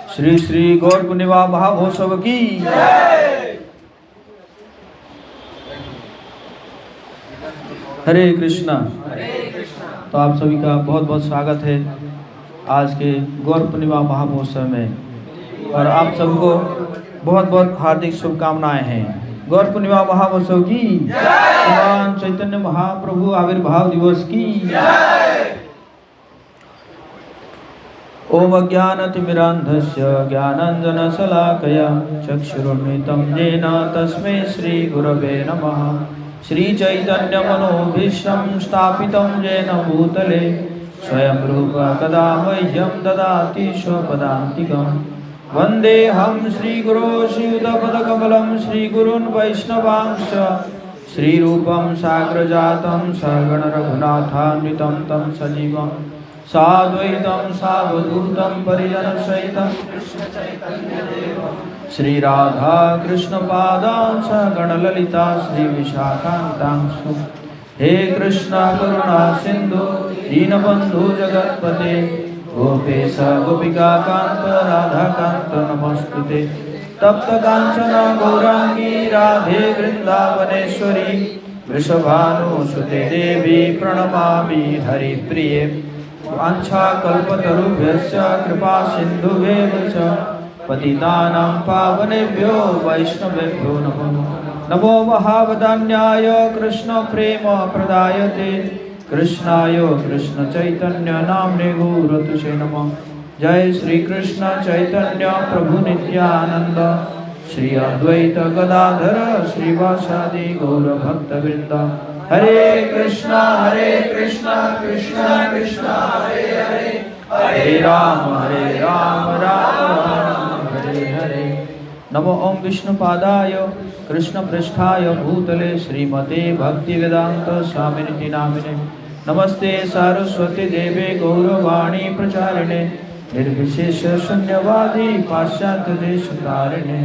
श्री श्री गौर पूर्णिमा महामहोत्सव की। हरे कृष्णा। तो आप सभी का बहुत बहुत स्वागत है आज के गौर पूर्णिमा महामहोत्सव में, और आप सबको बहुत बहुत हार्दिक शुभकामनाएं हैं। गौर पूर्णिमा महामहोत्सव की, भगवान चैतन्य महाप्रभु आविर्भाव दिवस की। ओम अज्ञानतिमिरान्धस्य ज्ञानाञ्जनशलाकया चक्षुरुन्मिलितं येन तस्मै श्रीगुरवे नमः। श्रीचैतन्यमनोभीष्टं स्थापितं येन भूतले स्वयं रूप कदा मह्यं ददाति स्वपदान्तिकम्। वन्देऽहं श्रीगुरो श्रीयुतपदकमलं श्रीगुरून् वैष्णवांश्च श्रीरूपं साग्रजातं सगण रघुनाथान्वितं तं सजीवं साद्वैतं सावधूतं परिजनसहितं श्री राधा कृष्ण पादां सगण ललिता श्री विशाखान्तांशु। हे कृष्ण करुणा सिंधु दीनबंधु जगत्पते गोपेश गोपिका कांत राधा कांत नमस्तुते। तप्त कांचन गौरांगी राधे वृंदावनेश्वरी वृषभानुसुते देवी प्रणमामि हरिप्रिये। वाञ्छाकल्पतरुभ्यश्च कृपा सिन्धुभ्येव च पतितानां पावनेभ्यो वैष्णवेभ्यो नमो नमो। महावदान्याय कृष्ण प्रेम प्रदायते कृष्णाय कृष्ण चैतन्य नाम्ने गौरतुषे नमः। जय श्री कृष्ण चैतन्य प्रभु नित्यानंद श्री अद्वैत गदाधर श्रीवासादि गौर भक्तवृंद। हरे कृष्णा कृष्ण कृष्ण हरे हरे, हरे राम राम राम हरे हरे। नमो ओम विष्णुपादाय कृष्ण पृष्ठाय भूतले श्रीमते भक्तिवेदांत स्वामिनिति नामिने। नमस्ते सरस्वती देवे गौरवाणी प्रचारिणे निर्विशेष शून्यवादी पाश्चात्य देश तारिणे।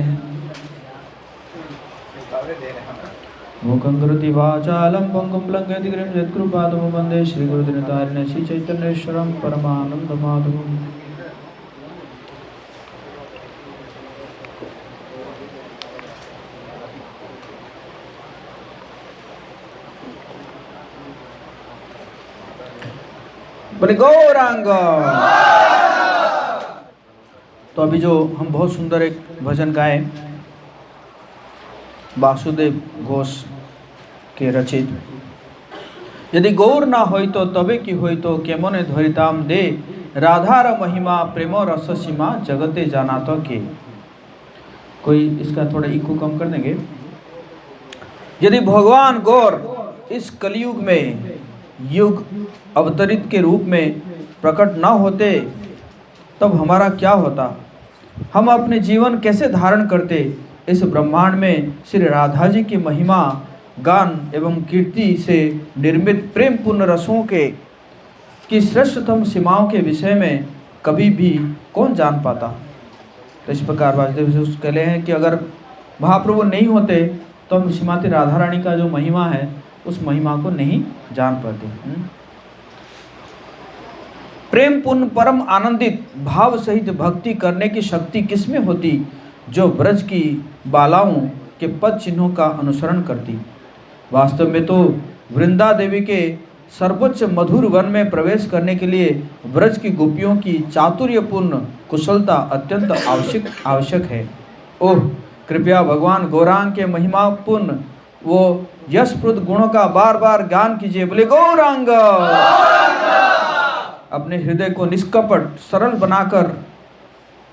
मूकं करोति वाचालं पंगुं लंघयति गिरिं यत्कृपातमहं वन्दे श्रीगुरुदिनतारिणे श्रीचैतन्येश्वरं परमानन्दमाधवम्। बोले गौरांग। तो अभी जो हम बहुत सुंदर एक भजन गाए वासुदेव घोष के रचित, यदि गौर ना होई तो तबे की होई तो केमने धरिताम दे राधार महिमा प्रेम रस सीमा जगते जाना तो के। कोई इसका थोड़ा इको कम कर देंगे। यदि भगवान गौर इस कलयुग में युग अवतरित के रूप में प्रकट ना होते तब हमारा क्या होता, हम अपने जीवन कैसे धारण करते। इस ब्रह्मांड में श्री राधा जी की महिमा गान एवं कीर्ति से निर्मित प्रेम पूर्ण रसों के की श्रेष्ठतम सीमाओं के विषय में कभी भी कौन जान पाता। तो इस प्रकार वासुदेव जी कहले हैं कि अगर महाप्रभु नहीं होते तो हम श्रीमती राधा रानी का जो महिमा है उस महिमा को नहीं जान पाते। प्रेम पूर्ण परम आनंदित भाव सहित भक्ति करने की शक्ति किसमें होती जो ब्रज की बालाओं के पद चिन्हों का अनुसरण करती। वास्तव में तो वृंदा देवी के सर्वोच्च मधुर वन में प्रवेश करने के लिए ब्रज की गोपियों की चातुर्यपूर्ण कुशलता अत्यंत आवश्यक है। ओह कृपया भगवान गौरांग के महिमापूर्ण वो यशप्रद गुणों का बार बार गान कीजिए। बोले गौरांग। अपने हृदय को निष्कपट सरल बनाकर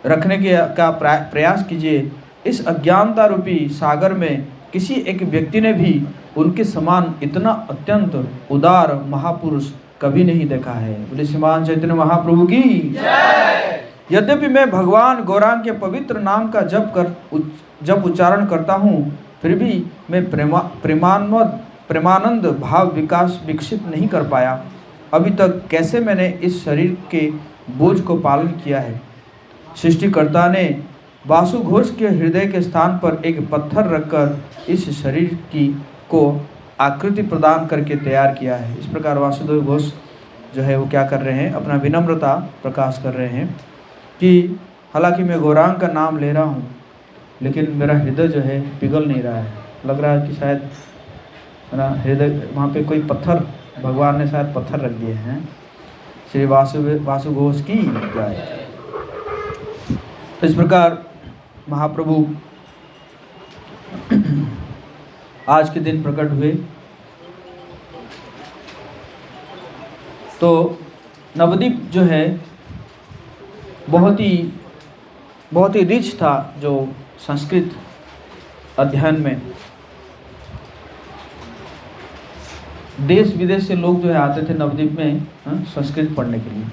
रखने का प्रयास कीजिए। इस अज्ञानता रूपी सागर में किसी एक व्यक्ति ने भी उनके समान इतना अत्यंत उदार महापुरुष कभी नहीं देखा है। बोले श्रीमान चैतन्य महाप्रभु की जय। यद्यपि मैं भगवान गौरांग के पवित्र नाम का जब उच्चारण करता हूँ फिर भी मैं प्रेमानंद भाव विकास विकसित नहीं कर पाया। अभी तक कैसे मैंने इस शरीर के बोझ को पालन किया है। सृष्टिकर्ता ने वासु घोष के हृदय के स्थान पर एक पत्थर रखकर इस शरीर को आकृति प्रदान करके तैयार किया है। इस प्रकार वासुदेव घोष जो है वो क्या कर रहे हैं, अपना विनम्रता प्रकाश कर रहे हैं कि हालांकि मैं गौरांग का नाम ले रहा हूँ, लेकिन मेरा हृदय जो है पिघल नहीं रहा है। लग रहा है कि शायद मेरा हृदय, वहाँ पे कोई पत्थर, भगवान ने शायद पत्थर रख दिए हैं। श्री वासु घोष की जय। तो इस प्रकार महाप्रभु आज के दिन प्रकट हुए। तो नवद्वीप जो है बहुत ही रिच था, जो संस्कृत अध्ययन में देश विदेश से लोग जो है आते थे नवद्वीप में संस्कृत पढ़ने के लिए।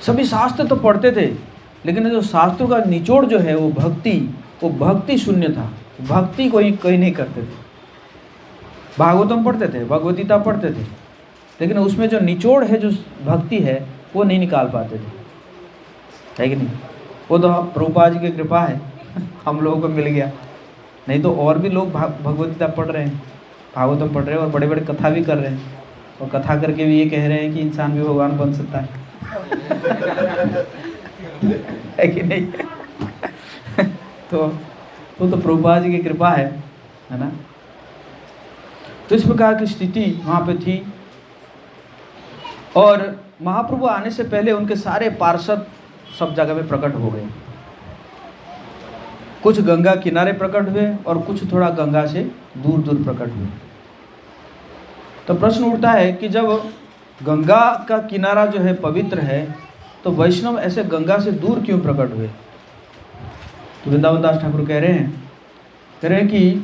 सभी शास्त्र तो पढ़ते थे, लेकिन जो शास्त्रों का निचोड़ जो है वो भक्ति शून्य था। भक्ति कोई नहीं करते थे। भागवतम पढ़ते थे, भगवद गीता पढ़ते थे, लेकिन उसमें जो निचोड़ है, जो भक्ति है, वो नहीं निकाल पाते थे, है कि नहीं? वो तो प्रभुपाद जी की कृपा है, हम लोगों को मिल गया। नहीं तो और भी लोग भगवद गीता पढ़ रहे हैं, भागवतम पढ़ रहे हैं और बड़े बड़े कथा भी कर रहे हैं, और कथा करके भी ये कह रहे हैं कि इंसान भी भगवान बन सकता है कि नहीं? तो वो तो प्रभुपाद जी की कृपा है ना? तो इस प्रकार की स्थिति वहाँ पे थी। और महाप्रभु आने से पहले उनके सारे पार्षद सब जगह में प्रकट हो गए। कुछ गंगा किनारे प्रकट हुए और कुछ थोड़ा गंगा से दूर दूर प्रकट हुए। तो प्रश्न उठता है कि जब गंगा का किनारा जो है पवित्र है, तो वैष्णव ऐसे गंगा से दूर क्यों प्रकट हुए? तो वृंदावन दास ठाकुर कह रहे हैं कि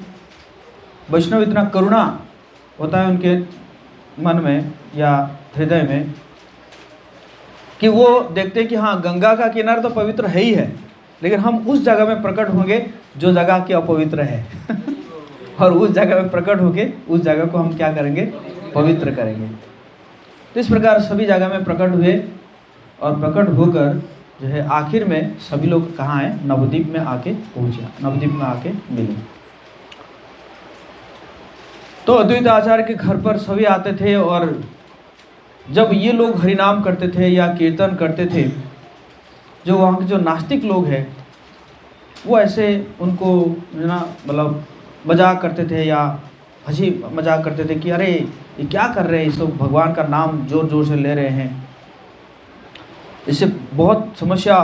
वैष्णव इतना करुणा होता है उनके मन में या हृदय में कि वो देखते हैं कि हाँ, गंगा का किनारा तो पवित्र है ही है, लेकिन हम उस जगह में प्रकट होंगे जो जगह की अपवित्र है और उस जगह में प्रकट होके उस जगह को हम क्या करेंगे? पवित्र करेंगे। तो इस प्रकार सभी जगह में प्रकट हुए और प्रकट होकर जो है आखिर में सभी लोग कहाँ हैं? नवद्वीप में आके पहुँचे, नवद्वीप में आके मिले। तो अद्वैत आचार्य के घर पर सभी आते थे, और जब ये लोग हरिनाम करते थे या कीर्तन करते थे, जो वहाँ के जो नास्तिक लोग हैं वो ऐसे उनको ना मतलब मजाक करते थे या हंसी मजाक करते थे कि अरे ये क्या कर रहे हैं, इस लोग भगवान का नाम जोर जोर से ले रहे हैं, इससे बहुत समस्या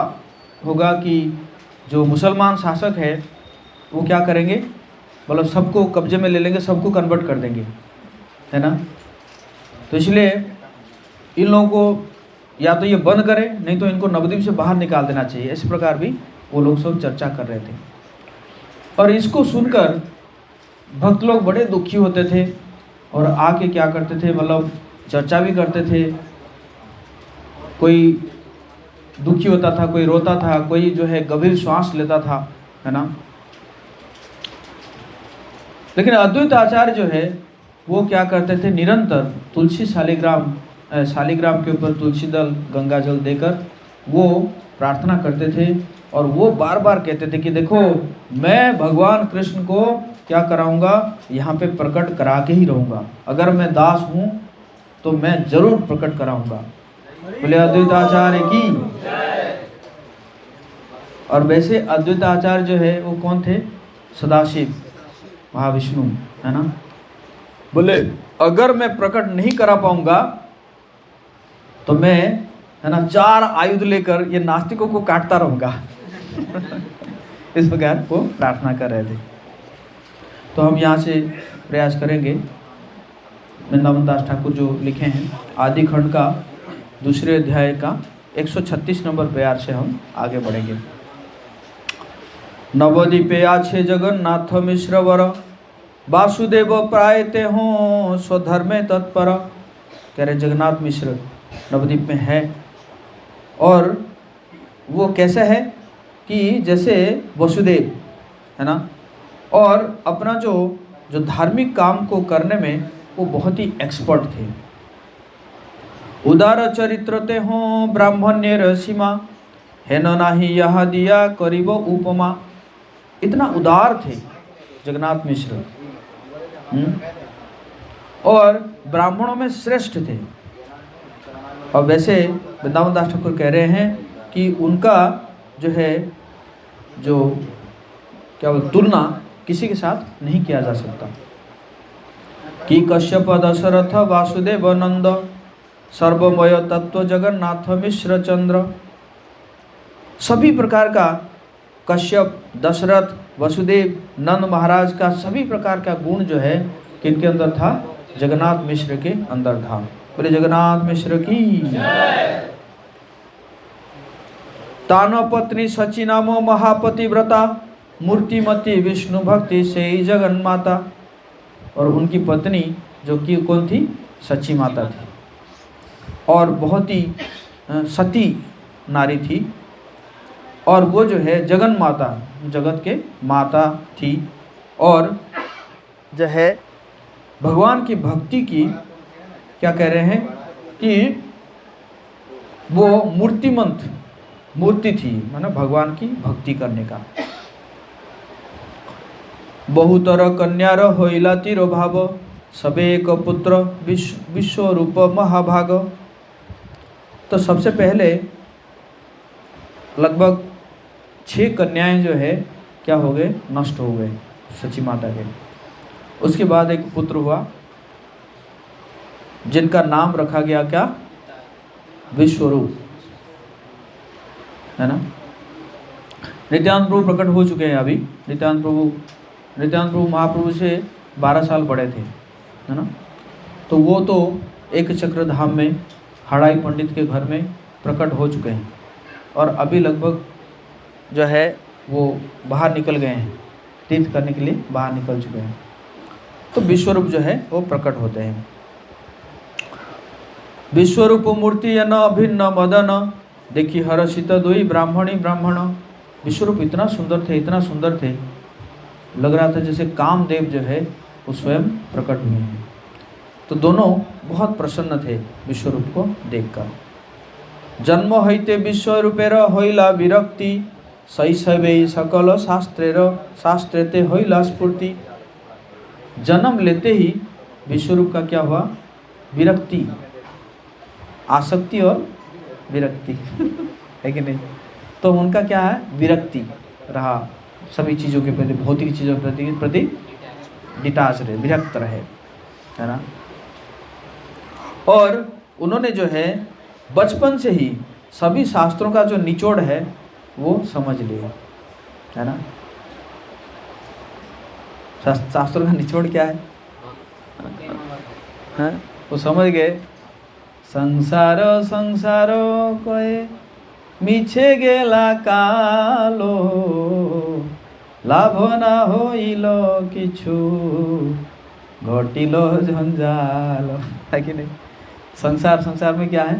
होगा कि जो मुसलमान शासक है वो क्या करेंगे, मतलब सबको कब्जे में ले लेंगे, सबको कन्वर्ट कर देंगे, है ना? तो इसलिए इन लोगों को या तो ये बंद करें, नहीं तो इनको नवद्वीप से बाहर निकाल देना चाहिए। इस प्रकार भी वो लोग सब चर्चा कर रहे थे। और इसको सुनकर भक्त लोग बड़े दुखी होते थे और आके क्या करते थे, मतलब चर्चा भी करते थे। कोई दुखी होता था, कोई रोता था, कोई जो है गंभीर श्वास लेता था, है ना? लेकिन अद्वैत आचार्य जो है वो क्या करते थे, निरंतर तुलसी शालिग्राम के ऊपर तुलसी दल गंगा जल देकर वो प्रार्थना करते थे। और वो बार बार कहते थे कि देखो, मैं भगवान कृष्ण को क्या कराऊंगा, यहाँ पे प्रकट करा के ही रहूँगा। अगर मैं दास हूँ तो मैं जरूर प्रकट कराऊंगा। बोले अद्वैत आचार्य की। और वैसे अद्वैत आचार्य जो है वो कौन थे? सदाशिव महाविष्णु, है ना? बोले अगर मैं प्रकट नहीं करा पाऊंगा तो मैं, है ना, 4 आयुध लेकर ये नास्तिकों को काटता रहूंगा। इस प्रकार वो प्रार्थना कर रहे थे। तो हम यहाँ से प्रयास करेंगे, वृंदावन दास ठाकुर जो लिखे हैं आदि खंड का 2 अध्याय का 136 नंबर प्यार से हम आगे बढ़ेंगे। नवद्वीपे आछे जगन्नाथ मिश्र वर, वासुदेव प्रायते हों स्वधर्मे तत्पर। कह रहे जगन्नाथ मिश्र नवद्वीप में है, और वो कैसा है कि जैसे वसुदेव, है ना, और अपना जो धार्मिक काम को करने में वो बहुत ही एक्सपर्ट थे। उदार चरित्र ते हों ब्राह्मण्य सीमा, है न नाही यह दिया करीब उपमा। इतना उदार थे जगन्नाथ मिश्र, और ब्राह्मणों में श्रेष्ठ थे। और वैसे वृंदावन दास ठाकुर कह रहे हैं कि उनका जो है जो क्या बोल तुलना किसी के साथ नहीं किया जा सकता। कि कश्यप दशरथ वासुदेव नंद सर्वमय तत्व जगन्नाथ मिश्र चंद्र, सभी प्रकार का कश्यप, दशरथ, वसुदेव, नंद महाराज का सभी प्रकार का गुण जो है किनके अंदर था? जगन्नाथ मिश्र के अंदर था। बोले जगन्नाथ मिश्र की। तान पत्नी सची नामो महापतिव्रता मूर्तिमती विष्णु भक्ति से जगन्माता। और उनकी पत्नी जो कि कौन थी? सची माता थी और बहुत ही सती नारी थी। और वो जो है जगन माता, जगत के माता थी और जो है भगवान की भक्ति की क्या कह रहे हैं कि वो मूर्तिमंत मूर्ति थी, माना भगवान की भक्ति करने का। बहुतर कन्यार होइला तिरो भाव सबेक पुत्र विश्व रूप महाभाग। तो सबसे पहले लगभग 6 कन्याएं जो है क्या हो गए? नष्ट हो गए सची माता के। उसके बाद एक पुत्र हुआ जिनका नाम रखा गया क्या? विश्वरूप, है ना। नित्यानंद प्रभु प्रकट हो चुके हैं अभी। नित्यानंद प्रभु महाप्रभु से 12 साल बड़े थे, है ना। तो वो तो एक चक्रधाम में हड़ाई पंडित के घर में प्रकट हो चुके हैं और अभी लगभग जो है वो बाहर निकल गए हैं, तीर्थ करने के लिए बाहर निकल चुके हैं। तो विश्वरूप जो है वो प्रकट होते हैं। विश्वरूप मूर्ति न अभिन्न मदन देखी हर्षित दुई ब्राह्मणी ब्राह्मण। विश्वरूप इतना सुंदर थे, लग रहा था जैसे कामदेव जो है वो स्वयं प्रकट हुए हैं। तो दोनों बहुत प्रसन्न थे विश्वरूप को देखकर। जन्म हईते विश्वरूपेर होइला विरक्ति शैशवे सकल शास्त्रेते होइला स्फूर्ति। जन्म लेते ही विश्वरूप का क्या हुआ? विरक्ति, आसक्ति और विरक्ति है कि नहीं। तो उनका क्या है? विरक्ति रहा, सभी चीज़ों के प्रति, भौतिक चीज़ों के प्रति डिटाच रहे, विरक्त रहे, है ना। और उन्होंने जो है बचपन से ही सभी शास्त्रों का जो निचोड़ है वो समझ लिया, है ना। शास्त्रों का निचोड़ क्या है? हाँ, वो समझ गए। संसार संसार कहे मिछे गेला कालो लाभ ना होइल किछु घटिल जंजाल, है कि नहीं। संसार में क्या है?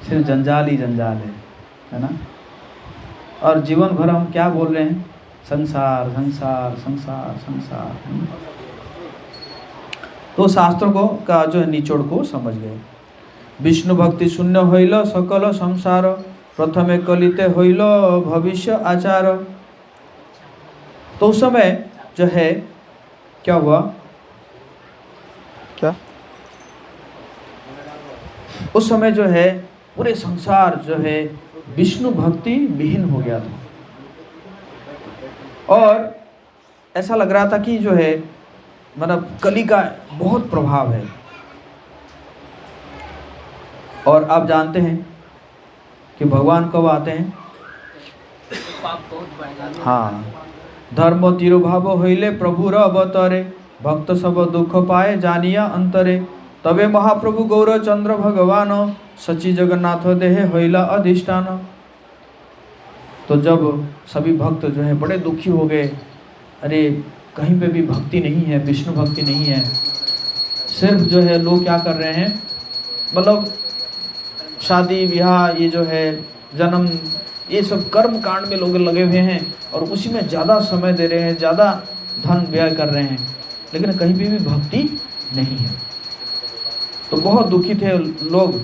सिर्फ जंजाल ही जंजाल है ना। और जीवन भर हम क्या बोल रहे हैं? संसार संसार संसार संसार। तो शास्त्रों को का जो है निचोड़ को समझ गए। विष्णु भक्ति शून्य होइल सकल संसार प्रथमे कलिते होइल भविष्य आचार। तो उस समय जो है क्या हुआ? क्या उस समय जो है पूरे संसार जो है विष्णु भक्ति विहीन हो गया था और ऐसा लग रहा था कि जो है मतलब कली का बहुत प्रभाव है। और आप जानते हैं कि भगवान कब आते हैं? हाँ, धर्म तिरुभाव होइले प्रभुर अवतरे भक्त सब दुख पाए जानिया अंतरे तबे महाप्रभु गौरचंद्र भगवान सची जगन्नाथ देह होइला अधिष्ठान। तो जब सभी भक्त जो है बड़े दुखी हो गए, अरे कहीं पे भी भक्ति नहीं है, विष्णु भक्ति नहीं है, सिर्फ जो है लोग क्या कर रहे हैं, मतलब शादी ब्याह, ये जो है जन्म, ये सब कर्म कांड में लोग लगे हुए हैं और उसी में ज़्यादा समय दे रहे हैं, ज़्यादा धन व्यय कर रहे हैं, लेकिन कहीं भी भक्ति नहीं है। तो बहुत दुखी थे लोग,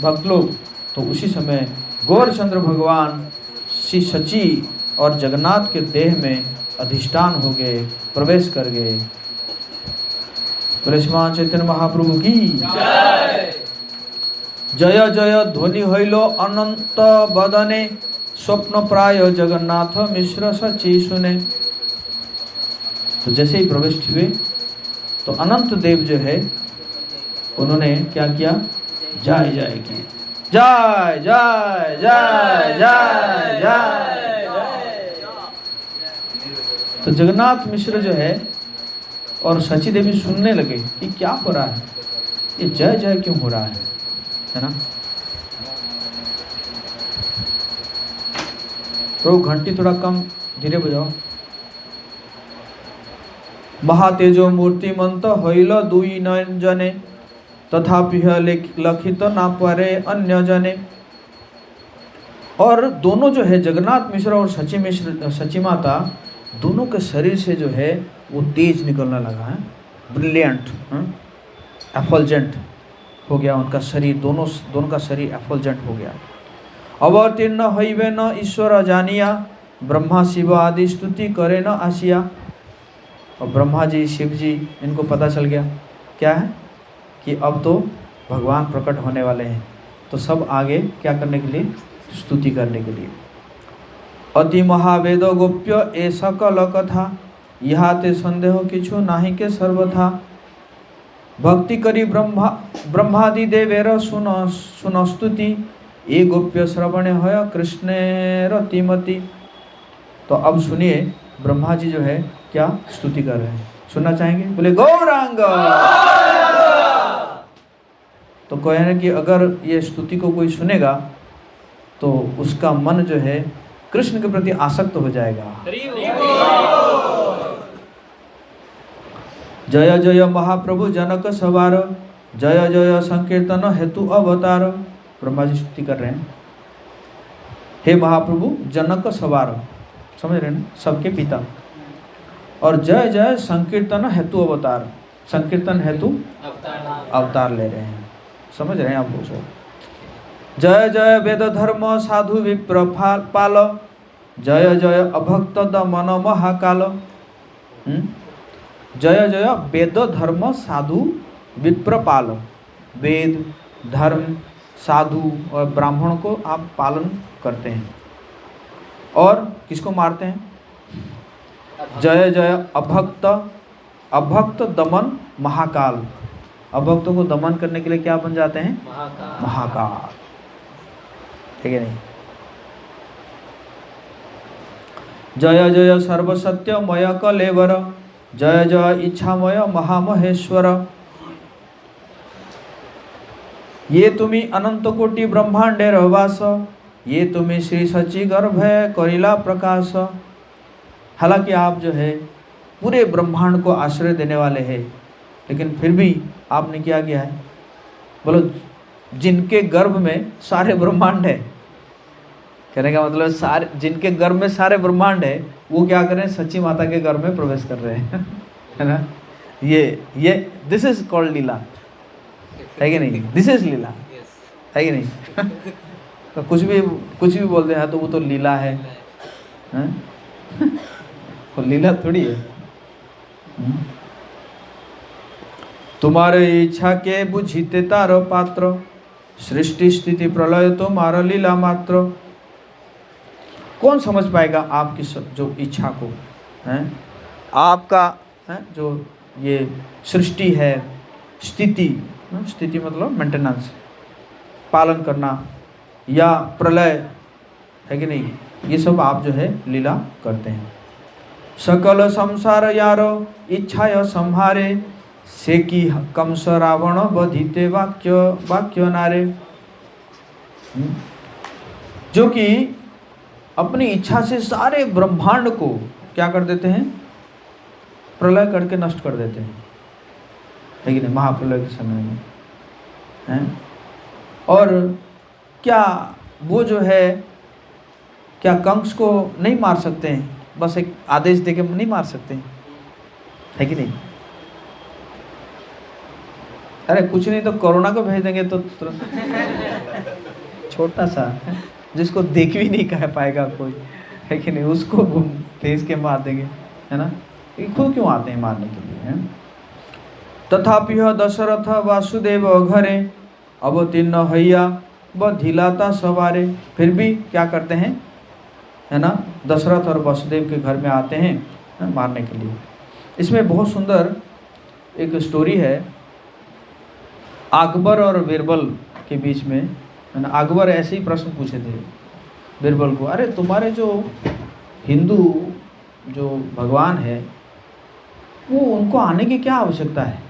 भक्त लोग। तो उसी समय गौरचंद्र भगवान श्री सची और जगन्नाथ के देह में अधिष्ठान हो गए, प्रवेश कर गए। श्रीमान चैतन्य महाप्रभु की जय जय ध्वनि होइलो अनंत बदने स्वप्न प्राय जगन्नाथ मिश्र सची सुने। तो जैसे ही प्रविष्ट हुए तो अनंत देव जो है उन्होंने क्या किया, जय जय की, जय जय जय जय जय। तो जगन्नाथ मिश्र जो है और सची देवी सुनने लगे कि क्या हो रहा है, ये जय जय क्यों हो रहा है ना। तो घंटी थोड़ा कम धीरे बजाओ। महातेजो मूर्तिमंत होइल दुई नयन जने, तथापि लखित ना परे अन्य जने। और दोनों जो है जगन्नाथ मिश्र और सची माता, दोनों के शरीर से जो है वो तेज निकलने लगा है, ब्रिलियंट, एफल्जेंट हो गया उनका शरीर, दोनों का शरीर एफल्जेंट हो गया। अवतीर्ण हईबे न ईश्वर जानिया, ब्रह्मा शिव आदि स्तुति करे न आसिया। और ब्रह्मा जी शिव जी इनको पता चल गया क्या है कि अब तो भगवान प्रकट होने वाले हैं, तो सब आगे क्या करने के लिए, स्तुति करने के लिए। अति महावेद गोप्य ए सकल कथा, इहाते संदेह किछु नाही के सर्वथा। भक्ति करी ब्रह्मादि देवेर सुन स्तुति, ए गोप्य श्रवणे होय कृष्णेर तिमति। तो अब सुनिए ब्रह्मा जी जो है क्या स्तुति कर रहे हैं, सुनना चाहेंगे? बोले गौरांग। तो कहे ना कि अगर ये स्तुति को कोई सुनेगा तो उसका मन जो है कृष्ण के प्रति आसक्त हो जाएगा। जय जय महाप्रभु जनक सवार, जय जय संकीर्तन हेतु अवतार। ब्रह्मा जी स्तुति कर रहे हैं, हे महाप्रभु जनक सवार, समझ रहे हैं, सबके पिता। और जय जय संकीर्तन हेतु अवतार, संकीर्तन हेतु अवतार ले रहे हैं, समझ रहे हैं आप लोग। जय जय वेद धर्म साधु विप्र पाल, जय जय अभक्त दमन महाकाल। जय जय वेद धर्म साधु विप्र पाल, वेद धर्म साधु और ब्राह्मण को आप पालन करते हैं और किसको मारते हैं? जय जय अभक्त दमन महाकाल, अभक्तों को दमन करने के लिए क्या बन जाते हैं? महाकाल, ठीक है नहीं? जय जय सर्वसत्यमय कलेवर, जय जय इच्छामय महामहेश्वर। ये तुम्ही अनंत कोटि ब्रह्मांडे रहवास, ये तुम्हें श्री सची गर्भ है करिला प्रकाश। हालांकि आप जो है पूरे ब्रह्मांड को आश्रय देने वाले हैं, लेकिन फिर भी आपने क्या किया है? बोलो, जिनके गर्भ में सारे ब्रह्मांड है, कहने का मतलब सारे, जिनके गर्भ में सारे ब्रह्मांड है वो क्या करें? सच्ची माता के गर्भ में प्रवेश कर रहे हैं है ना। ये दिस इज कॉल्ड लीला, है कि नहीं? दिस इज लीला, है कि नहीं? तो कुछ भी बोलते हैं तो वो तो लीला है, वो लीला थोड़ी है। तुम्हारे इच्छा के बुझीते तारो पात्र, सृष्टि स्थिति प्रलय तुम्हारा लीला मात्र। कौन समझ पाएगा आपकी जो इच्छा को है? आपका है जो ये सृष्टि है, स्थिति मतलब मेंटेनेंस, पालन करना, या प्रलय, है कि नहीं? ये सब आप जो है लीला करते हैं। सकल संसार यारो इच्छा संहारे, से की कंस रावण बधिते वाक्य नारे। जो कि अपनी इच्छा से सारे ब्रह्मांड को क्या कर देते हैं? प्रलय करके नष्ट कर देते हैं, है कि नहीं? महाप्रलय के समय में हैं। और क्या वो जो है क्या कंस को नहीं मार सकते हैं? बस एक आदेश देके नहीं मार सकते हैं, है कि नहीं? अरे कुछ नहीं तो कोरोना को भेज देंगे तो छोटा सा है, जिसको देख भी नहीं कह पाएगा कोई, है कि नहीं? उसको भेज के मार देंगे, है ना? ये खुद क्यों आते हैं मारने के लिए, है? तथापि दशरथ वासुदेव घरे, अवतीर्ण हैया व धिलाता सवारे। फिर भी क्या करते हैं? है ना, दशरथ और वसुदेव के घर में आते हैं मारने के लिए। इसमें बहुत सुंदर एक स्टोरी है अकबर और बीरबल के बीच में, है ना। अकबर ऐसे ही प्रश्न पूछे थे बीरबल को, अरे तुम्हारे जो हिंदू जो भगवान है वो, उनको आने की क्या आवश्यकता है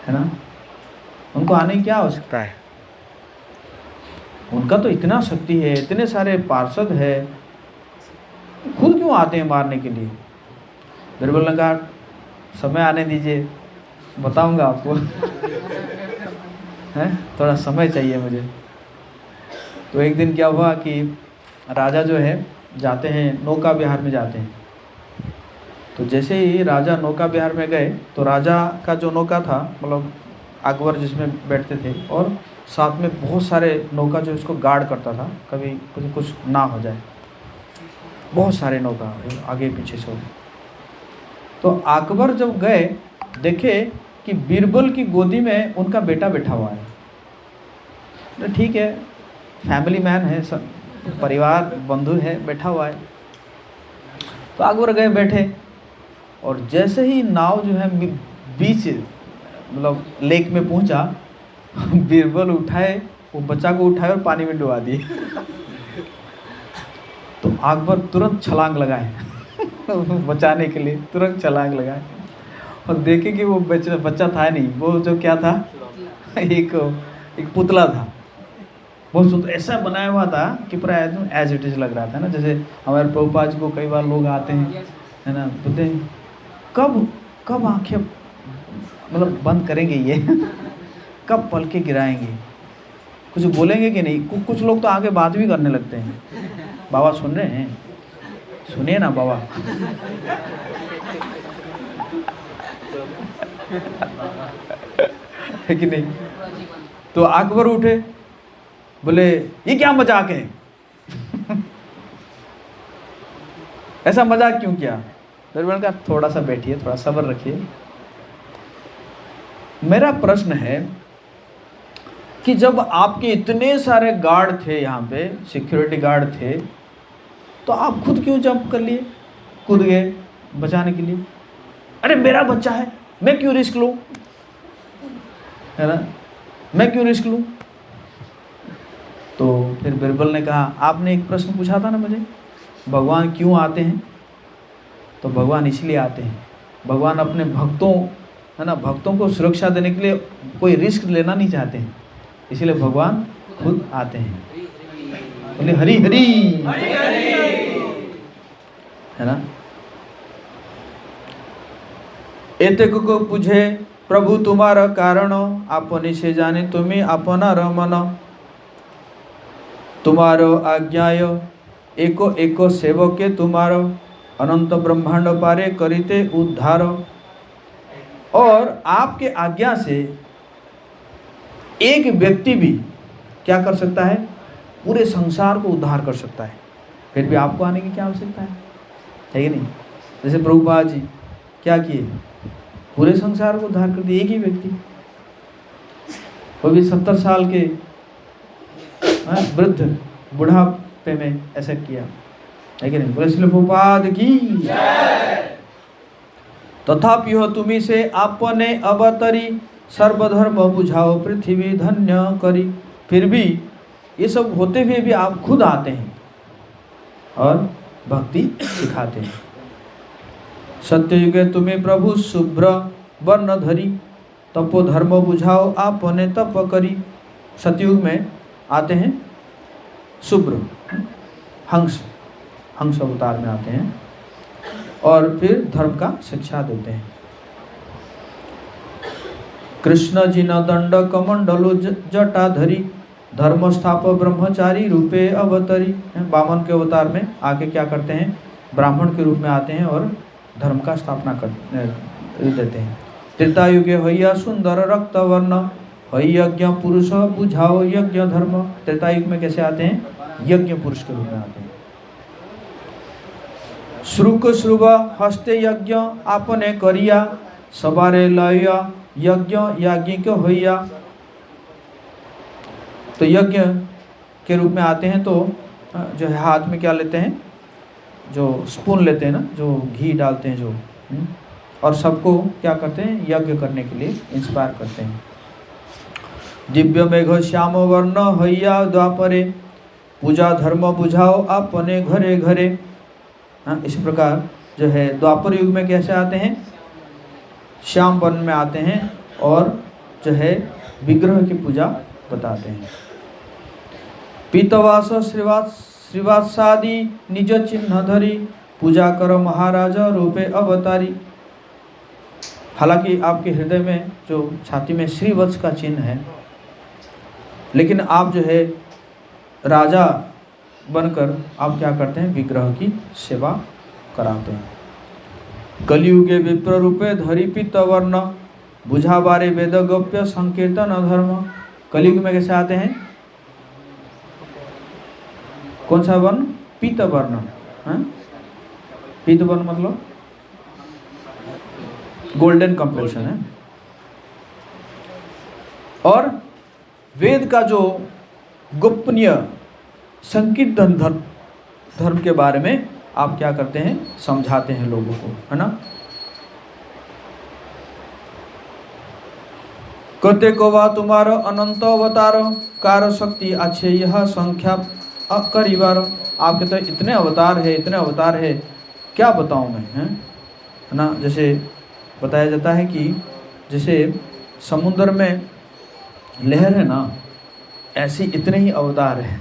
ना, उनको आने की क्या आवश्यकता है, उनका तो इतना शक्ति है, इतने सारे पार्षद है, खुद क्यों आते हैं मारने के लिए। बीरबल ने कहा समय आने दीजिए, बताऊंगा आपको है, थोड़ा समय चाहिए मुझे। तो एक दिन क्या हुआ कि राजा जो है जाते हैं नौका विहार में जाते हैं। तो जैसे ही राजा नौका विहार में गए तो राजा का जो नौका था, मतलब अकबर जिसमें बैठते थे, और साथ में बहुत सारे नौका जो इसको गार्ड करता था, कभी कुछ ना हो जाए, बहुत सारे नौका आगे पीछे से। तो अकबर जब गए देखे कि बीरबल की गोदी में उनका बेटा बैठा हुआ है। तो ठीक है, फैमिली मैन है, सब परिवार बंधु है, बैठा हुआ है। तो अकबर गए बैठे, और जैसे ही नाव जो है बीच मतलब लेक में पहुंचा, बीरबल उठाए, वो बच्चा को उठाए और पानी में डुबा दिए। तो अकबर तुरंत छलांग लगाए बचाने के लिए, तुरंत छलांग लगाए, और देखे कि वो बच्चा था नहीं, वो जो क्या था, एक पुतला था। बहुत सुंदर ऐसा बनाया हुआ था कि पूरा एकदम एज इट इज लग रहा था ना। जैसे हमारे प्रभुपाद जी को कई बार लोग आते हैं, है ना, बोलते हैं कब आंखें मतलब बंद करेंगे ये कब पलके गिराएंगे, कुछ बोलेंगे कि नहीं। कुछ लोग तो आगे बात भी करने लगते हैं। बाबा सुन रहे हैं, सुनिए ना बाबा है कि नहीं। तो अकबर उठे, बोले ये क्या मजाक है ऐसा मजाक क्यों किया। फिर मैंने कहा थोड़ा सा बैठिए, थोड़ा सब्र रखिए। मेरा प्रश्न है कि जब आपके इतने सारे गार्ड थे, यहाँ पे सिक्योरिटी गार्ड थे, तो आप खुद क्यों जंप कर लिए, कूद गए बचाने के लिए। अरे मेरा बच्चा है, मैं क्यों रिस्क लूं, है ना, मैं क्यों रिस्क लूं। तो फिर बीरबल ने कहा आपने एक प्रश्न पूछा था ना मुझे, भगवान क्यों आते हैं। तो भगवान इसलिए आते हैं, भगवान अपने भक्तों, है ना, भक्तों को सुरक्षा देने के लिए कोई रिस्क लेना नहीं चाहते हैं, इसलिए भगवान खुद आते हैं। बोले हरी हरी, है ना। एतक को पूछे प्रभु तुम्हारा कारण, आपने से जाने तुम्हें अपना रमन। तुम्हारो आज्ञाय एको एको सेवके तुम्हारो, अनंत ब्रह्मांड पारे करिते उद्धार। और आपके आज्ञा से एक व्यक्ति भी क्या कर सकता है, पूरे संसार को उद्धार कर सकता है। फिर भी आपको आने की क्या आवश्यकता है कि नहीं। जैसे प्रभुपाद जी क्या किए, पूरे संसार को उद्धार कर दिए, एक ही व्यक्ति, वो भी 70 साल के वृद्ध बुढ़ापे में ऐसा किया है कि नहीं। बोले श्री प्रभुपाद की। तथापि हो तुम्ही से आपने अवतरी, सर्वधर्म बुझाओ पृथ्वी धन्य करी। फिर भी ये सब होते हुए भी आप खुद आते हैं और भक्ति सिखाते हैं। सत्ययुगे तुम्हें प्रभु शुभ्र वर्ण धरी, तपो धर्म बुझाओ आपने तप करी। सतयुग में आते हैं शुभ्र, हंस अवतार में आते हैं, और फिर धर्म का शिक्षा देते हैं। कृष्ण जी न दंड कमंडलो जटाधरी, धर्म स्थाप ब्रह्मचारी रूपे अवतरी। बामन के अवतार में आके क्या करते हैं, ब्राह्मण के रूप में आते हैं और धर्म का स्थापना कर देते हैं। त्रेतायुगे हैया सुंदर रक्त वर्ण, हई यज्ञ पुरुष बुझाओ यज्ञ धर्म। त्रेतायुग में कैसे आते हैं, यज्ञ पुरुष के रूप में आते हैं। श्रुक श्रुव हस्ते यज्ञ आपने करिया, सवारे लय यज्ञ याज्ञिक होइया। तो यज्ञ के रूप में आते हैं, तो जो है हाथ में क्या लेते हैं, जो स्पून लेते हैं ना, जो घी डालते हैं जो, और सबको क्या करते हैं, यज्ञ करने के लिए इंस्पायर करते हैं। दिव्य मेघ श्याम वर्ण हैया द्वापरे, पूजा धर्म बुझाओ अपने घरे घरे। हाँ, इस प्रकार जो है द्वापर युग में कैसे आते हैं, श्याम वर्ण में आते हैं और जो है विग्रह की पूजा बताते हैं। पीतवास श्रीवासादि निज चिन्ह धरी, पूजा कर महाराज रूपे अवतारी। हालांकि आपके हृदय में जो छाती में श्रीवत्स का चिन्ह है, लेकिन आप जो है राजा बनकर आप क्या करते हैं, विग्रह की सेवा कराते हैं। कलियुगे विप्र रूपे धरी पीतवर्ण, बुझा बारे वेद गोप्य संकीर्तन धर्म। कलियुग में कैसे आते हैं, कौन सा वर्ण, पीतवर्ण। पीतवर्ण मतलब गोल्डन कंप्लेक्शन है। और वेद का जो गोपनीय संकीर्तन धर्म के बारे में आप क्या करते हैं, समझाते हैं लोगों को, है ना। कहते को वा तुम्हारो अनंत अवतार, कार शक्ति अच्छे यह संख्या अकरीबार। आपके तो इतने अवतार है, इतने अवतार है, क्या बताऊं मैं, है ना। जैसे बताया जाता है कि जैसे समुद्र में लहर है ना, ऐसे इतने ही अवतार है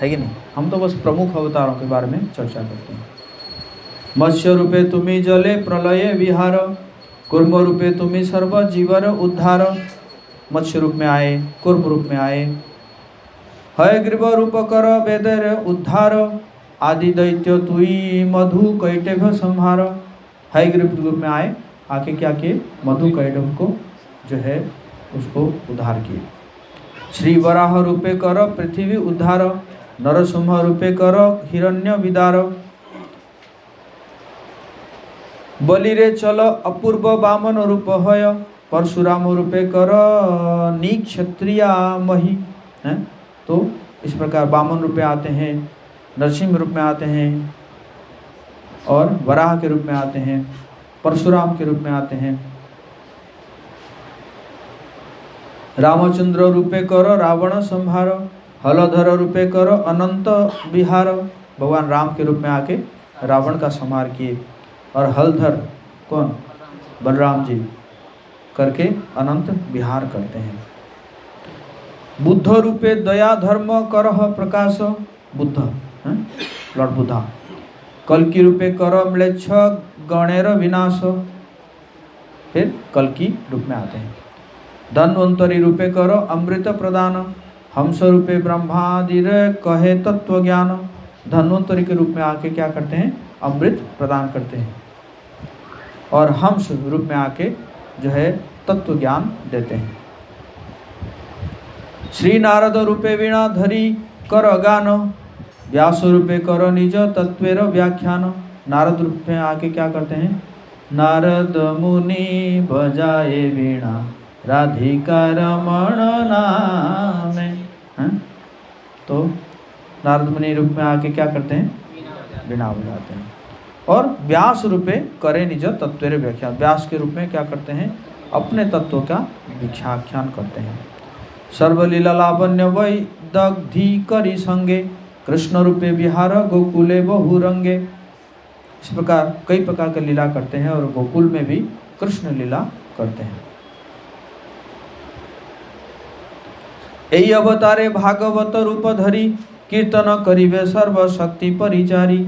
कि नहीं। हम तो बस प्रमुख अवतारों के बारे में चर्चा करते हैं। मत्स्य रूपे तुम्हें जले प्रलय विहार, कुर्म रूपे तुम्हें सर्व जीवर उद्धार। मत्स्य रूप में आए, कुर्म रूप में आए, हय ग्रीव रूप कर वेदर उद्धार, आदि दैत्य तुई मधु कैटभ संहार। हय ग्रीव रूप में आए, आके क्या किए, मधु कैटभ को जो है उसको उद्धार किए। श्री वराह रूपे कर पृथ्वी उद्धार, नरसिंह रूपे कर हिरण्य विदार। बलिरे चल अपूर्व वामन रूप हय, परशुराम रूपे कर निक्षत्रिया मही। है तो इस प्रकार वामन रूप में आते हैं, नरसिंह रूप में आते हैं, और वराह के रूप में आते हैं, परशुराम के रूप में आते हैं। रामचंद्र रूपे कर रावण संहार, हलधर रूपे कर अनंत विहार। भगवान राम के रूप में आके रावण का संहार किए, और हलधर कौन, बलराम जी करके अनंत विहार करते हैं। बुद्ध रूपे दया धर्म करह प्रकाश, बुद्ध लॉर्ड बुद्धा। कल्कि रूपे कर म्लेच्छ गणेर विनाश, फिर कल्कि रूप में आते हैं। धन्वंतरी रूपे कर अमृत प्रदान, हंस रूपे ब्रह्मादिर कहे तत्व ज्ञान। धन्वंतरी के रूप में आके क्या करते हैं, अमृत प्रदान करते हैं, और हंस रूप में आके जो है तत्व ज्ञान देते हैं। श्री नारद रूपे वीणा धरी कर गान, व्यास रूपे कर निज तत्वेर व्याख्यान। नारद रूप में आके क्या करते हैं, नारद मुनि बजाए वीणा राधिका रमण नामे। तो नारद मुनि रूप में आके क्या करते हैं, वीणा बजाते हैं। और व्यास रूपे करे निज तत्वेर व्याख्यान, व्यास के रूप में क्या करते हैं, अपने तत्व का व्याख्यान करते हैं। सर्वलीला लावण्य वै दग्धि करी संगे, कृष्ण रूपे विहार गोकुले बहुरंगे। इस प्रकार कई प्रकार की लीला करते हैं, और गोकुल में भी कृष्ण लीला करते हैं। यही अवतारे भागवत रूप धरी, कीर्तन करिवे सर्वशक्ति परिचारी।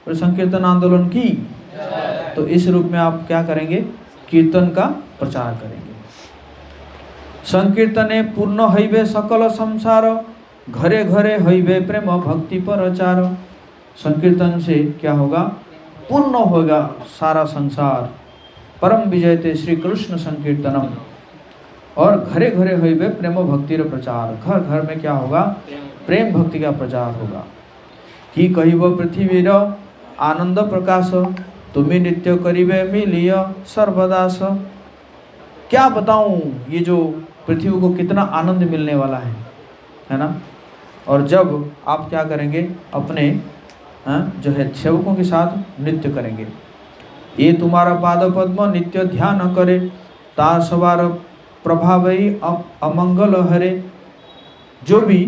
और संकीर्तन आंदोलन की, तो इस रूप में आप क्या करेंगे, कीर्तन का प्रचार करेंगे। संकीर्तने पूर्ण हईवे सकल संसार, घरे घरे हईवे प्रेम भक्ति प्रचार। संकीर्तन से क्या होगा, पूर्ण होगा सारा संसार। परम विजयते श्री कृष्ण संकीर्तनम। और घरे घरे हईवे प्रेम भक्ति प्रचार, घर घर में क्या होगा, प्रेम भक्ति का प्रचार होगा। कि कहिब पृथ्वीर आनंद प्रकाश, तुम्हें नित्य करिवे मिलिय सर्वदास। क्या बताऊं ये जो पृथ्वी को कितना आनंद मिलने वाला है ना। और जब आप क्या करेंगे, अपने जो है सेवकों के साथ नृत्य करेंगे। ये तुम्हारा पाद पद्म नित्य ध्यान करे, ता सवार प्रभावई अमंगल हरे। जो भी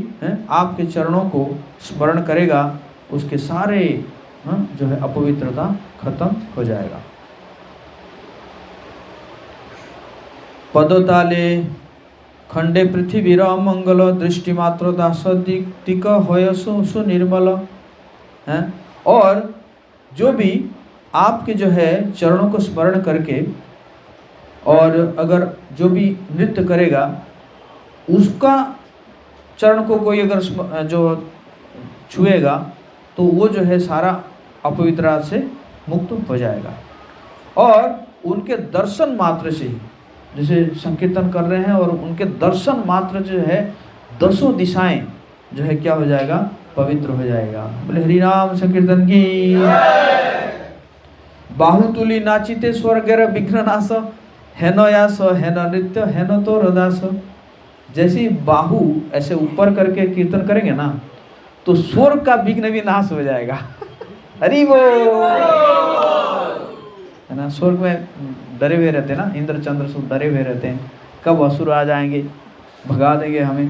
आपके चरणों को स्मरण करेगा उसके सारे जो है अपवित्रता खत्म हो जाएगा। पदताले खंडे पृथ्वीर अमंगल, दृष्टि मात्र दास दिक होय सुनिर्मल है। और जो भी आपके जो है चरणों को स्मरण करके और अगर जो भी नृत्य करेगा उसका चरण को कोई अगर जो छुएगा तो वो जो है सारा अपवित्रता से मुक्त हो जाएगा। और उनके दर्शन मात्र से ही, जैसे संकीर्तन कर रहे हैं और उनके दर्शन मात्र जो है दसों दिशाएं जो है क्या हो जाएगा, पवित्र हो जाएगा। बोले हरि नाम संकीर्तन की। बाहुतुली नाचिते स्वर्गेर विघ्ननाश, हेन यास हेन नृत्य हेन तो रदास। जैसे बाहु ऐसे ऊपर करके कीर्तन करेंगे ना तो स्वर्ग का विघ्न भी नाश हो जाएगा। हरि बोल है ना। स्वर्ग में डरे हुए रहते हैं ना, इंद्र चंद्र सब डरे हुए रहते हैं, कब असुर आ जाएंगे भगा देंगे हमें,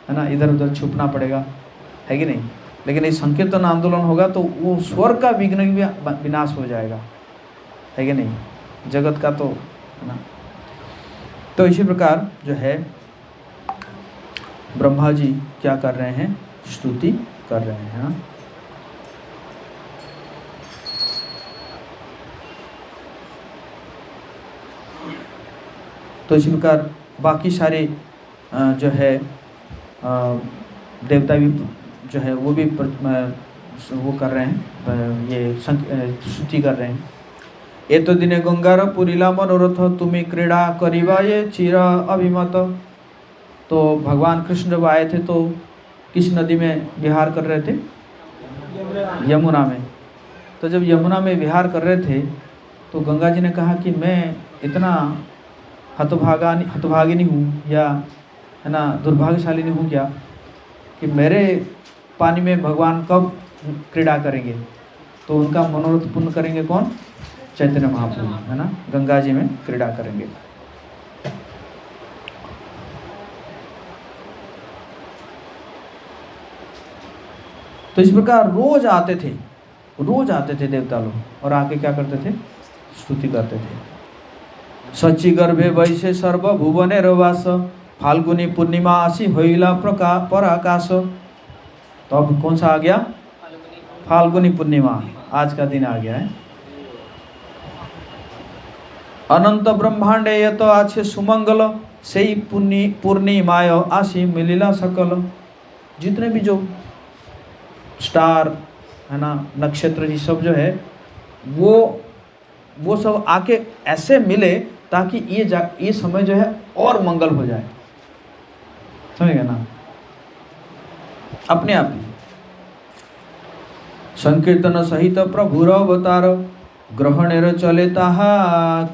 है ना, इधर उधर छुपना पड़ेगा, है कि नहीं। लेकिन ये संकीर्तन आंदोलन होगा तो वो स्वर्ग का विघ्न भी विनाश हो जाएगा, है कि नहीं, जगत का तो है ना। तो इसी प्रकार जो है ब्रह्मा जी क्या कर रहे हैं, स्तुति कर रहे हैं। हाँ? तो इसी प्रकार बाकी सारे जो है देवता भी जो है वो भी वो कर रहे हैं, ये स्तुति कर रहे हैं। ये तो दिने गंगार पुरीला मनोरथ, तुम्हें क्रीड़ा करीबा ये चिर अभिमत। तो भगवान कृष्ण जब आए थे तो किस नदी में विहार कर रहे थे, यमुना में। तो जब यमुना में विहार कर रहे थे तो गंगा जी ने कहा कि मैं इतना हतभागिनी हूँ या है ना दुर्भाग्यशालिनी हूँ क्या कि मेरे पानी में भगवान कब क्रीड़ा करेंगे। तो उनका मनोरथ पूर्ण करेंगे कौन, चैतन्य महाप्रभु, है ना, गंगा जी में क्रीड़ा करेंगे। तो इस प्रकार रोज आते थे देवता लोग और आके क्या करते थे, स्तुति करते थे। सच्ची गर्भे वैसे सर्व भुवने रवास, फाल्गुनी पूर्णिमा आसी होइला पराकाश। तो अब कौन सा आ गया, फाल्गुनी पूर्णिमा, आज का दिन आ गया है। अनंत ब्रह्मांडे यत आछे सुमंगल, सेई पूर्णिमाय आसी मिलिला सकल। जितने भी जो स्टार है ना, नक्षत्र जी सब जो है वो सब आके ऐसे मिले ताकि ये समय जो है और मंगल हो जाए, समझ गए ना, अपने आप ही। संकीर्तन सहित प्रभुर अवतार, ग्रहणेर चले ताहा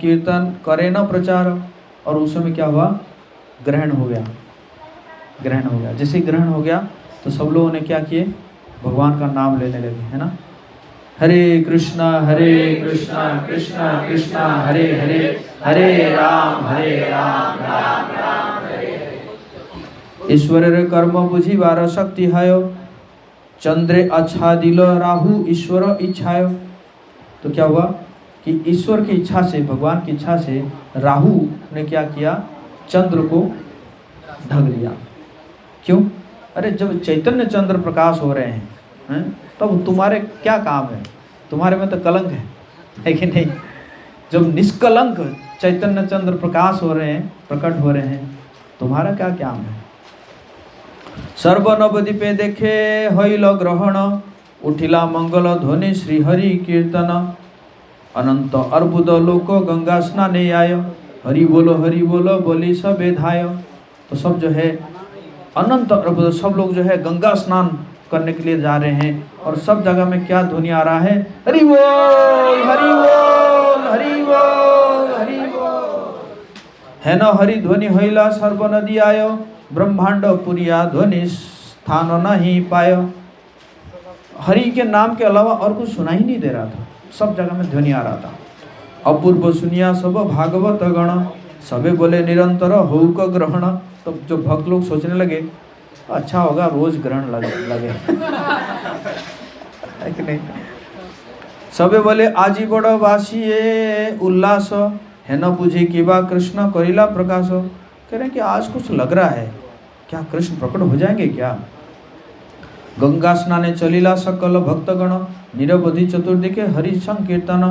कीर्तन करे न प्रचार। और उस समय क्या हुआ, ग्रहण हो गया। जैसे ग्रहण हो गया तो सब लोगों ने क्या किए, भगवान का नाम लेने लगे, है ना। हरे कृष्णा कृष्णा कृष्णा हरे हरे, हरे राम राम राम हरे हरे। ईश्वरेर कर्म बुझिबार शक्ति हायो, चंद्रे आच्छादिल राहु ईश्वर इच्छाय। तो क्या हुआ कि ईश्वर की इच्छा से, भगवान की इच्छा से राहु ने क्या किया, चंद्र को ढक लिया। क्यों, अरे जब चैतन्य चंद्र प्रकाश हो रहे हैं तब तुम्हारे क्या काम है, तुम्हारे में तो कलंक है कि नहीं। जब निष्कलंक चैतन्य चंद्र प्रकाश हो रहे हैं, प्रकट हो रहे हैं, तुम्हारा क्या काम है। सर्व नवद्वीपे देखे होइल ग्रहण, उठिला मंगल ध्वनि श्री हरि कीर्तन। अनंत अर्बुद लोक गंगा स्नाने आय, हरि बोलो बोली सबे धाय। तो सब जो है अनंत अर्बुद सब लोग जो है गंगा स्नान करने के लिए जा रहे हैं और सब जगह में क्या ध्वनि आ रहा है, हरि बोल हरि बोल हरि बोल हरि बोल। है न हरि ध्वनि होइला सर्व नदी आयो, ब्रह्मांड पुरिया ध्वनि स्थान नहीं पायो। हरि के नाम के अलावा और कुछ सुनाई नहीं दे रहा था, सब जगह में ध्वनि आ रहा था। अपूर्व सुनिया सब भागवत गण, सबे बोले निरंतर होक ग्रहण। तो जो भक्त लोग सोचने लगे अच्छा होगा रोज ग्रहण लगे है कि नहीं। सबे बोले आजी बड़ वासिए उल्लास, है न बुझी कि बा कृष्ण करिला प्रकाश। कह रहे हैं कि आज कुछ लग रहा है, क्या कृष्ण प्रकट हो जाएंगे क्या। गंगा स्नाने चलिला सकल भक्तगण, निरवधि चतुर्दिके हरि संकीर्तन।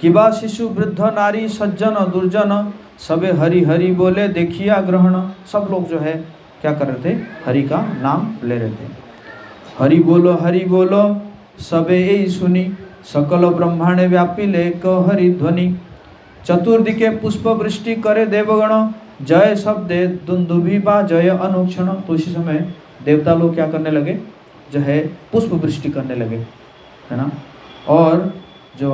किबा शिशु वृद्ध नारी सज्जन दुर्जन, सबे हरि हरि बोले देखिया ग्रहण। सब लोग जो है क्या कर रहे थे, हरि का नाम ले रहे थे। हरि बोलो सबे यही सुनी, सकल ब्रह्मांडे व्यापी लेक हरि ध्वनि। चतुर्दिके पुष्प वृष्टि करे देवगण, जय शब्दे दुंदुभि बा जय अनुक्षण। तो उसी समय देवता लोग क्या करने लगे, जो है पुष्प वृष्टि करने लगे, है ना। और जो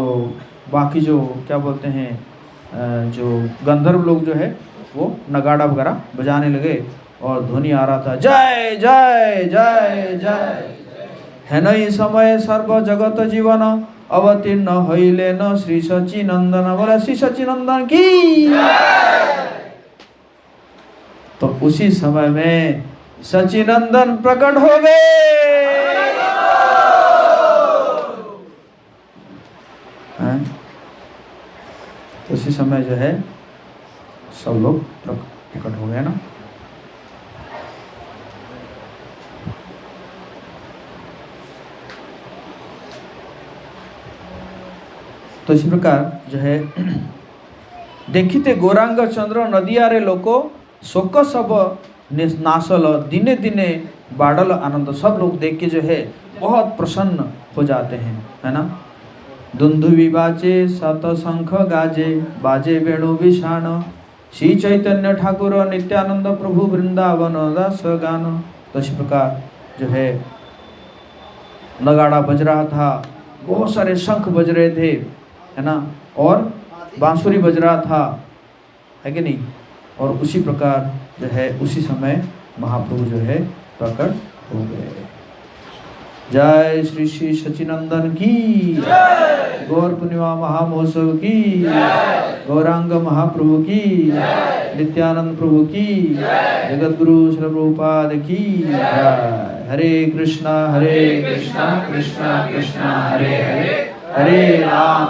बाकी जो क्या बोलते हैं जो गंधर्व लोग जो है वो नगाड़ा वगैरह बजाने लगे और ध्वनि आ रहा था जय जय जय जय। है न समय सर्व जगत जीवन, अवतीर्ण होइले न श्री सच्चिनंदन। बोला श्री सच्चिनंदन की। तो उसी समय में सच्चिनंदन प्रकट हो गए। तो उसी समय जो है सब लोग प्रकट हो गए ना। तो इसी प्रकार जो है देखिते गौरांग चंद्र नदियारे लोको, शोक सब नासल दिने दिने बाडल आनंद। सब लोग देख के जो है बहुत प्रसन्न हो जाते हैं, है ना। दुंदुभि बाजे सत शंख गाजे, बाजे वेणु विषाण। श्री चैतन्य ठाकुर नित्यानंद प्रभु वृंदावन दास गान। तो इस प्रकार जो है नगाड़ा बज रहा था, बहुत सारे शंख बज रहे थे, है ना, और बांसुरी बज रहा था, है कि नहीं। और उसी प्रकार जो है उसी समय महाप्रभु जो है प्रकट हो गए। जय श्री श्री सच्चिनंदन की, गौर पूर्णिमा महामहोत्सव की, गौरांग महाप्रभु की, नित्यानंद प्रभु की, जगत गुरु श्री प्रभुपाद की। हरे कृष्णा कृष्णा कृष्णा हरे हरे, हरे राम।